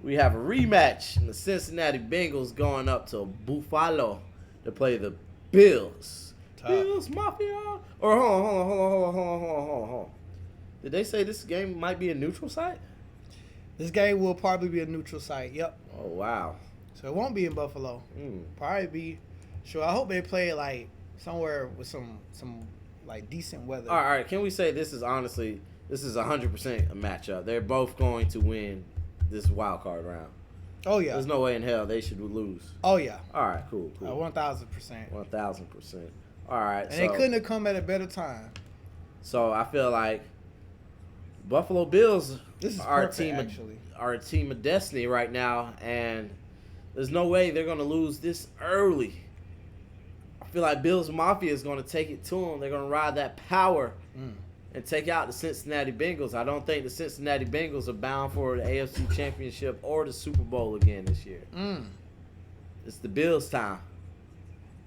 We have a rematch. The Cincinnati Bengals going up to Buffalo to play the Bills. Tough. Bills Mafia. Or hold on. Did they say this game might be a neutral site? This game will probably be a neutral site. Yep. Oh wow. So it won't be in Buffalo. Probably be. Sure. I hope they play like somewhere with some like decent weather. All right. Can we say this is 100% a matchup? They're both going to win this wild card round. Oh yeah. There's no way in hell they should lose. Oh yeah. All right. Cool. 1000%. 1000%. All right. And they couldn't have come at a better time. So I feel like Buffalo Bills are a team of destiny right now, and there's no way they're gonna lose this early. I feel like Bills Mafia is gonna take it to them. They're gonna ride that power and take out the Cincinnati Bengals. I don't think the Cincinnati Bengals are bound for the AFC Championship or the Super Bowl again this year. It's the Bills' time.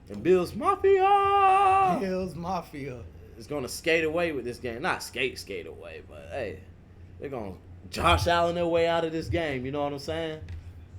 And Bills Mafia is going to skate away with this game. Not skate away, but hey, they're going to Josh Allen their way out of this game. You know what I'm saying?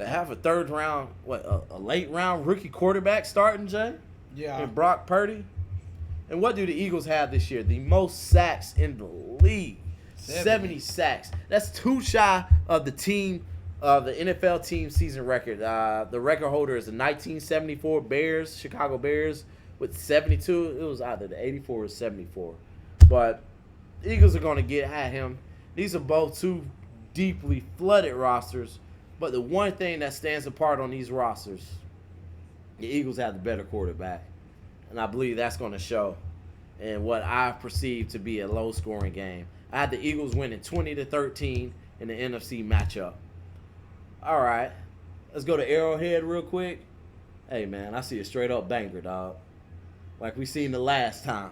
They have a third round, a late round rookie quarterback starting, Jay? Yeah. And Brock Purdy. And what do the Eagles have this year? The most sacks in the league. 70 sacks. That's too shy of the NFL team season record. The record holder is the 1974 Bears, Chicago Bears, with 72. It was either the 84 or 74. But the Eagles are going to get at him. These are both two deeply flooded rosters. But the one thing that stands apart on these rosters, the Eagles have the better quarterback. And I believe that's going to show in what I perceive to be a low-scoring game. I had the Eagles winning 20-13 in the NFC matchup. All right. Let's go to Arrowhead real quick. Hey, man, I see a straight-up banger, dog. Like we seen the last time.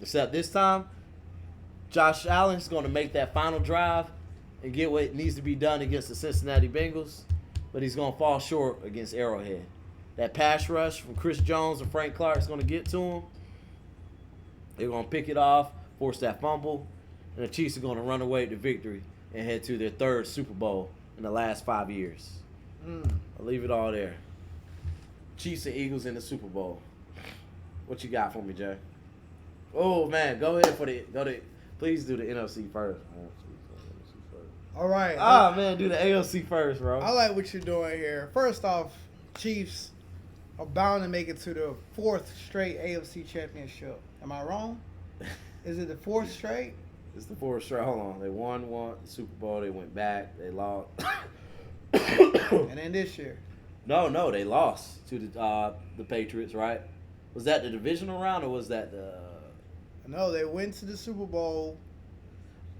Except this time, Josh Allen's going to make that final drive and get what needs to be done against the Cincinnati Bengals, but he's going to fall short against Arrowhead. That pass rush from Chris Jones and Frank Clark is going to get to him. They're going to pick it off, force that fumble, and the Chiefs are going to run away to victory and head to their third Super Bowl in the last 5 years. I'll leave it all there. Chiefs and Eagles in the Super Bowl. What you got for me, Jay? Oh, man, go ahead please do the NFC first. All right. Man, do the AFC first, bro. I like what you're doing here. First off, Chiefs are bound to make it to the fourth straight AFC championship. Am I wrong? Is it the fourth straight? It's the fourth straight. Hold on. They won the Super Bowl. They went back. They lost. And then this year? No. They lost to the Patriots, right? Was that the divisional round or was that the... No, they went to the Super Bowl.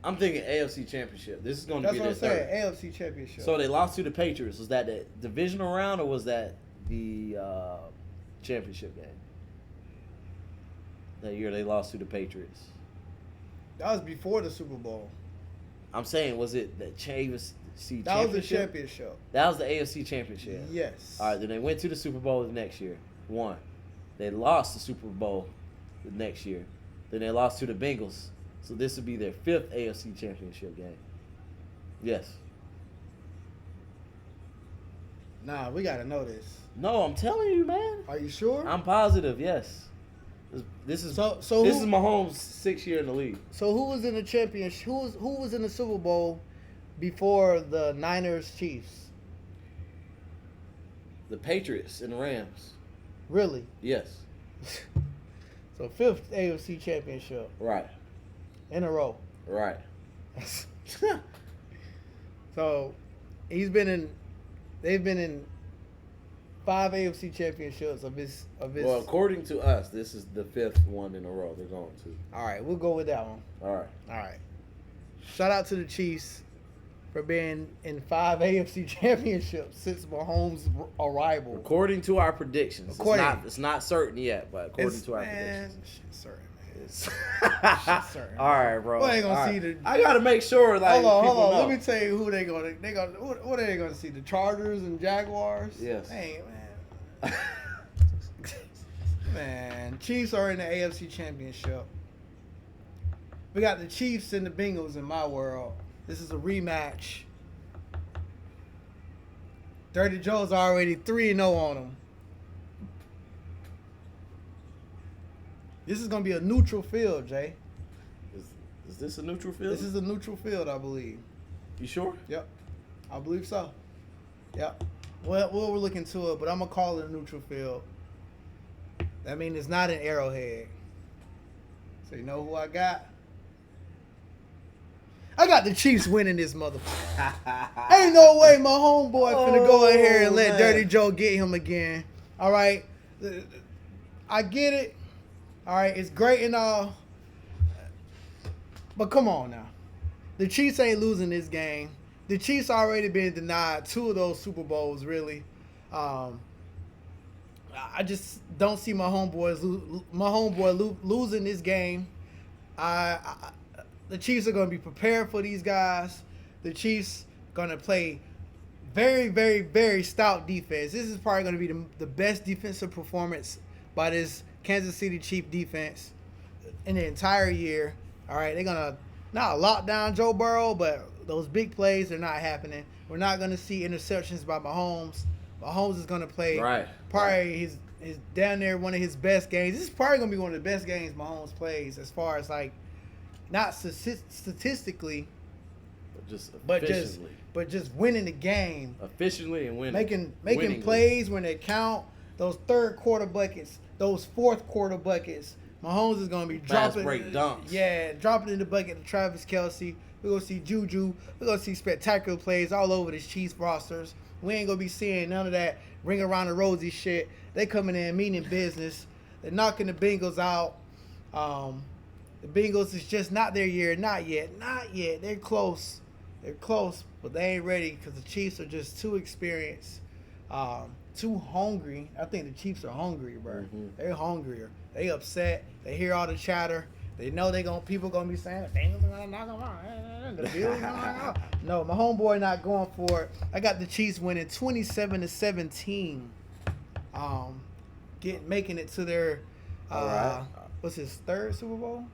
I'm thinking AFC Championship. This is going to be their third. That's what I'm saying, AFC Championship. So they lost to the Patriots. Was that the divisional round or was that the championship game? That year they lost to the Patriots. That was before the Super Bowl. I'm saying, was it the AFC Championship? That was the championship. That was the AFC Championship. Yes. All right, then they went to the Super Bowl the next year. Won. They lost the Super Bowl the next year. Then they lost to the Bengals. So this would be their fifth AFC Championship game. Yes. Nah, we got to know this. No, I'm telling you, man. Are you sure? I'm positive, yes. This is Mahomes' 6th year in the league. So who was in the championship? Who was in the Super Bowl before the Niners Chiefs? The Patriots and the Rams. Really? Yes. So fifth AFC championship. Right. In a row. Right. So they've been in 5 AFC championships of his. Well, according to us, this is the 5th one in a row they're going to. All right, we'll go with that one. All right. Shout out to the Chiefs for being in 5 AFC championships since Mahomes' arrival. According to our predictions. It's not certain yet, but according to our predictions. Shit's certain, man. Shit's certain. All right, bro. Well, they gonna see the. I gotta make sure. Like, hold on. know. Let me tell you who what are they gonna see? The Chargers and Jaguars. Yes. Hey, man. Man, Chiefs are in the AFC Championship. We got the Chiefs and the Bengals in my world. This is a rematch. Dirty Joe's already 3-0 on them. This is going to be a neutral field, Jay. Is this a neutral field? This is a neutral field, I believe. You sure? Yep. I believe so. Yep. Well, we'll look into it, but I'm going to call it a neutral field. That means it's not an Arrowhead. So you know who I got? I got the Chiefs winning this motherfucker. Ain't no way my homeboy finna go in here and let Dirty Joe get him again. All right? I get it. All right? It's great and all. But come on now. The Chiefs ain't losing this game. The Chiefs already been denied 2 of those Super Bowls, really. I just don't see my homeboy losing this game. The Chiefs are going to be prepared for these guys. The Chiefs going to play very, very, very stout defense. This is probably going to be the best defensive performance by this Kansas City Chiefs defense in the entire year. All right, they're going to not lock down Joe Burrow, but those big plays are not happening. We're not going to see interceptions by Mahomes. Mahomes is going to play probably his down there one of his best games. This is probably going to be one of the best games Mahomes plays as far as like not statistically, but just winning the game efficiently and winning. Making plays when they count. Those third quarter buckets, those fourth quarter buckets. Mahomes is going to be dropping. Fast break dunks. Yeah, dropping in the bucket to Travis Kelce. We're going to see Juju. We're going to see spectacular plays all over this Chiefs rosters. We ain't going to be seeing none of that ring around the rosy shit. They coming in meaning business. They're knocking the Bengals out. The Bengals is just not their year. Not yet. They're close. But they ain't ready because the Chiefs are just too experienced. Too hungry. I think the Chiefs are hungry, bro. Mm-hmm. They're hungrier. They upset. They hear all the chatter. They know people gonna be saying Bengals are gonna knock them out. The Bills gonna knock them out. No, my homeboy not going for it. I got the Chiefs winning 27-17. Making it to their what's his third Super Bowl?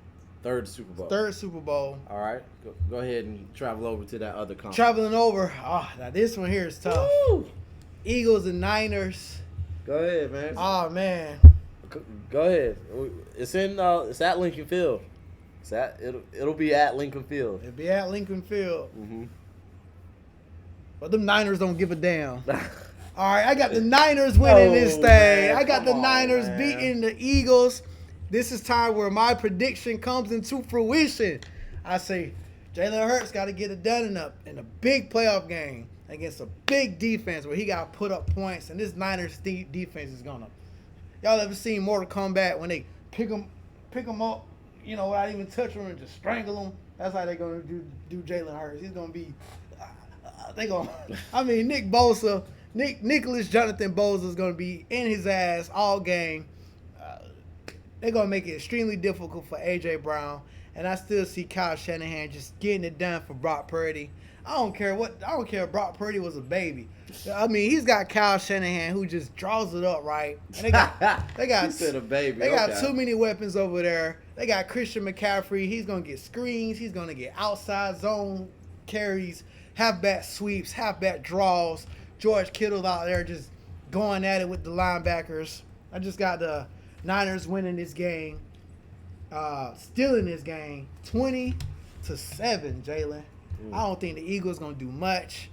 Third Super Bowl. All right. Go ahead and travel over to that other conference. Traveling over. Now this one here is tough. Woo! Eagles and Niners. Go ahead, man. Oh man. Go ahead. It's at Lincoln Field. It'll be at Lincoln Field. It'll be at Lincoln Field. Mm-hmm. But them Niners don't give a damn. All right, I got the Niners winning this thing. Man, I got the Niners beating the Eagles. This is time where my prediction comes into fruition. I say Jalen Hurts got to get it done in a big playoff game against a big defense where he got to put up points. And this Niners defense is going to. Y'all ever seen Mortal Kombat when they pick them up, without even touching them and just strangle them? That's how they're going to do Jalen Hurts. He's going to be. Nicholas Jonathan Bosa is going to be in his ass all game. They're going to make it extremely difficult for A.J. Brown. And I still see Kyle Shanahan just getting it done for Brock Purdy. I don't care if Brock Purdy was a baby. I mean, he's got Kyle Shanahan who just draws it up right. And they got he said a baby. They got too many weapons over there. They got Christian McCaffrey. He's going to get screens. He's going to get outside zone carries, halfback sweeps, halfback draws. George Kittle out there just going at it with the linebackers. I just got the Niners winning this game, stealing this game, 20-7, Jalen. I don't think the Eagles gonna do much,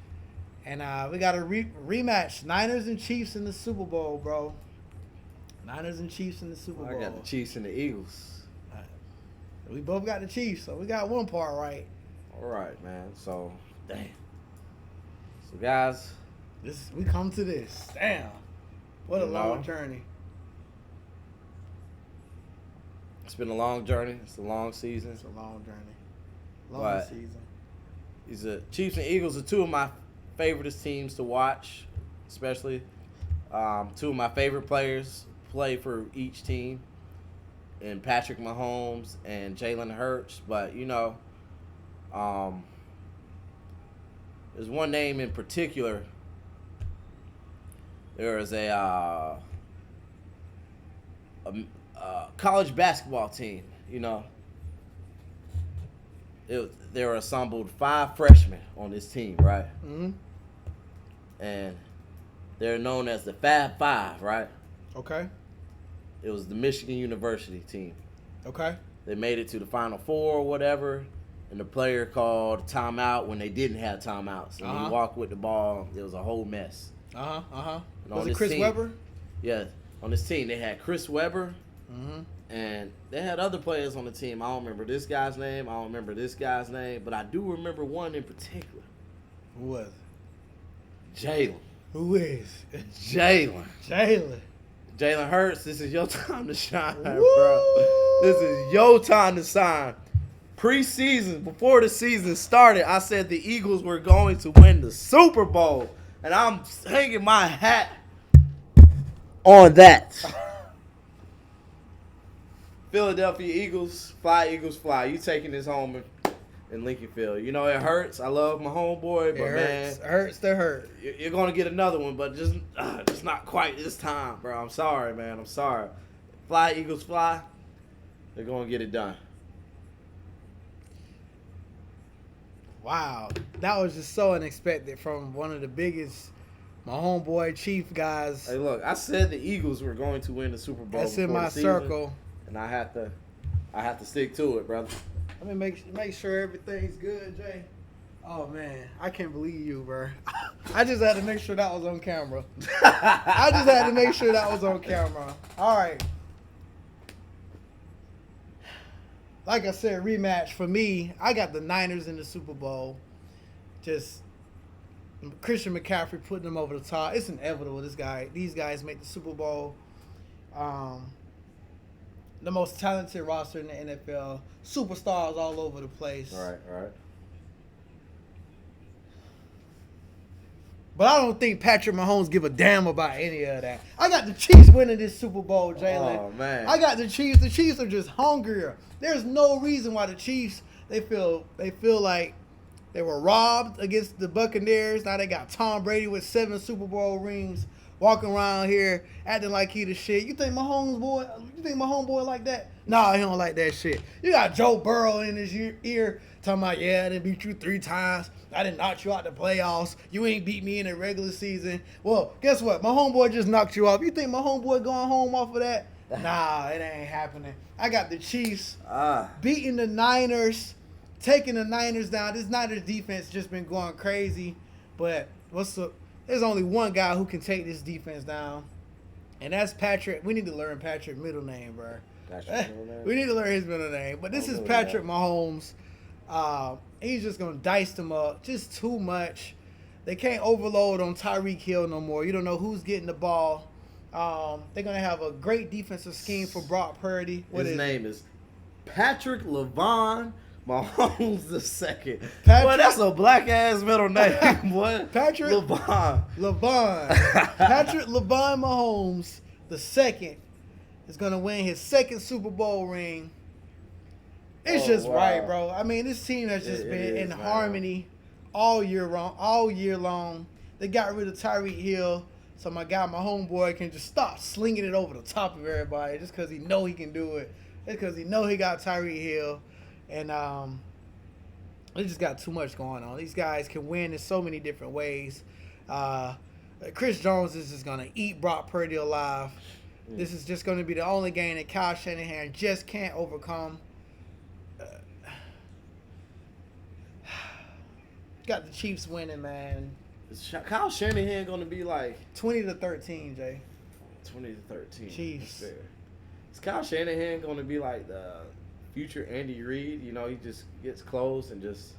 and we got a rematch: Niners and Chiefs in the Super Bowl, bro. Niners and Chiefs in the Super Bowl. I got the Chiefs and the Eagles. We both got the Chiefs, so we got one part right. All right, man. So, damn. So, guys. We come to this. Damn. What a long journey. It's been a long journey. It's a long season. It's a long journey. Long season. These Chiefs and Eagles are two of my favorite teams to watch, especially. Two of my favorite players play for each team, and Patrick Mahomes and Jalen Hurts. But, there's one name in particular. There is a college basketball team, There were assembled 5 freshmen on this team, right? Mm-hmm. And they're known as the Fab Five, right? Okay. It was the Michigan University team. Okay. They made it to the Final Four or whatever, and the player called timeout when they didn't have timeouts. And he walked with the ball. It was a whole mess. Was it Chris Webber? Yeah. On this team, they had Chris Webber, mm-hmm. and they had other players on the team. I don't remember this guy's name. I don't remember this guy's name. But I do remember one in particular. Who was it? Jalen. Who is? Jalen. Jalen Hurts, this is your time to shine, bro. This is your time to shine. Preseason, before the season started, I said the Eagles were going to win the Super Bowl. And I'm hanging my hat on that. Philadelphia Eagles, fly. You taking this home in Lincoln Field. It hurts. I love my homeboy, but it hurts to hurt. You're going to get another one, but just not quite this time, bro. I'm sorry, man. I'm sorry. Fly, Eagles, fly. They're going to get it done. Wow. That was just so unexpected from one of the biggest, my homeboy Chief guys. Hey, look, I said the Eagles were going to win the Super Bowl. That's in my circle. And I have to stick to it, brother. Let me make sure everything's good, Jay. Oh, man. I can't believe you, bro. I just had to make sure that was on camera. I just had to make sure that was on camera. All right. Like I said, rematch for me. I got the Niners in the Super Bowl. Just Christian McCaffrey putting them over the top. It's inevitable. These guys make the Super Bowl. The most talented roster in the NFL. Superstars all over the place. All right. But I don't think Patrick Mahomes give a damn about any of that. I got the Chiefs winning this Super Bowl, Jalen. Oh, man. I got the Chiefs. The Chiefs are just hungrier. There's no reason why the Chiefs, they feel like they were robbed against the Buccaneers. Now they got Tom Brady with 7 Super Bowl rings walking around here acting like he the shit. You think my homeboy like that? Nah, he don't like that shit. You got Joe Burrow in his ear talking about, yeah, I done beat you 3 times. I done knocked you out the playoffs. You ain't beat me in the regular season. Well, guess what? My homeboy just knocked you off. You think my homeboy going home off of that? Nah, it ain't happening. I got the Chiefs beating the Niners, taking the Niners down. This Niners defense just been going crazy. But there's only one guy who can take this defense down, and that's Patrick. We need to learn Patrick's middle name, bro. We need to learn his middle name. But this is Patrick Mahomes. He's just going to dice them up. Just too much. They can't overload on Tyreek Hill no more. You don't know who's getting the ball. They're going to have a great defensive scheme for Brock Purdy. His name is Patrick LeVon Mahomes II. Boy, that's a black-ass middle name, boy. Patrick LeVon. Patrick LeVon Mahomes II is going to win his 2nd Super Bowl ring. It's just right, bro. I mean, this team has just been in harmony all year long. They got rid of Tyreek Hill, so my homeboy, can just stop slinging it over the top of everybody just because he know he can do it. Just because he know he got Tyreek Hill. And they just got too much going on. These guys can win in so many different ways. Chris Jones is just going to eat Brock Purdy alive. This is just going to be the only game that Kyle Shanahan just can't overcome. Got the Chiefs winning, man. Is Kyle Shanahan going to be like 20-13, Jay? 20-13. Chiefs. Is Kyle Shanahan going to be like the future Andy Reid? You know, he just gets close and just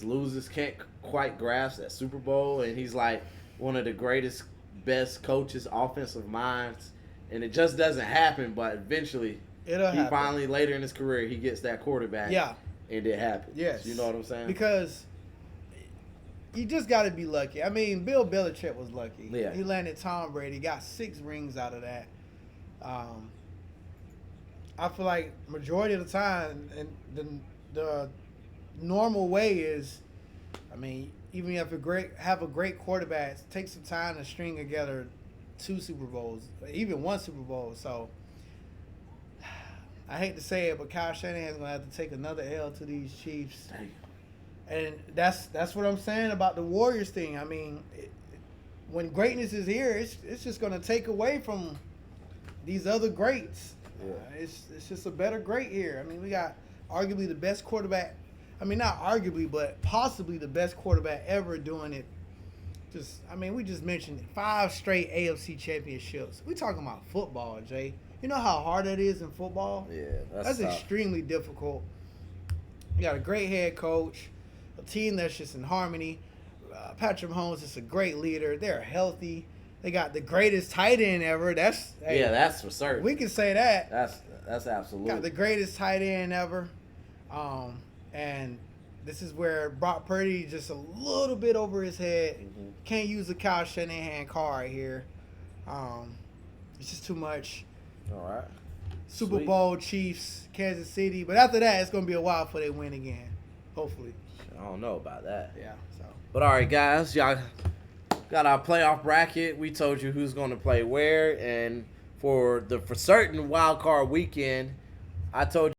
loses, can't quite grasp that Super Bowl, and he's like one of the greatest, best coaches, offensive minds, and it just doesn't happen. But eventually, finally later in his career, he gets that quarterback. Yeah, and it happens. Yes, you know what I'm saying? Because you just got to be lucky. I mean, Bill Belichick was lucky. Yeah, he landed Tom Brady, got 6 rings out of that. I feel like majority of the time, and the normal way is, I mean, even if have a great quarterback, it takes some time to string together 2 Super Bowls, even 1 Super Bowl. So I hate to say it, but Kyle Shanahan's gonna have to take another L to these Chiefs. Damn. And that's what I'm saying about the Warriors thing. I mean, when greatness is here, it's just gonna take away from these other greats. Yeah. It's just a better great here. I mean, we got arguably the best quarterback. I mean, not arguably, but possibly the best quarterback ever doing it. We just mentioned 5 straight AFC championships. We talking about football, Jay. You know how hard that is in football? Yeah, that's extremely difficult. You got a great head coach, a team that's just in harmony. Patrick Mahomes is a great leader. They're healthy. They got the greatest tight end ever. That's for certain. We can say that. That's absolute. Got the greatest tight end ever. And this is where Brock Purdy just a little bit over his head. Mm-hmm. Can't use the Kyle Shanahan card here. It's just too much. All right. Super Bowl, Chiefs, Kansas City. But after that, it's going to be a while before they win again. Hopefully. I don't know about that. Yeah. So. But all right, guys. Y'all got our playoff bracket. We told you who's going to play where. And for certain wild card weekend, I told you.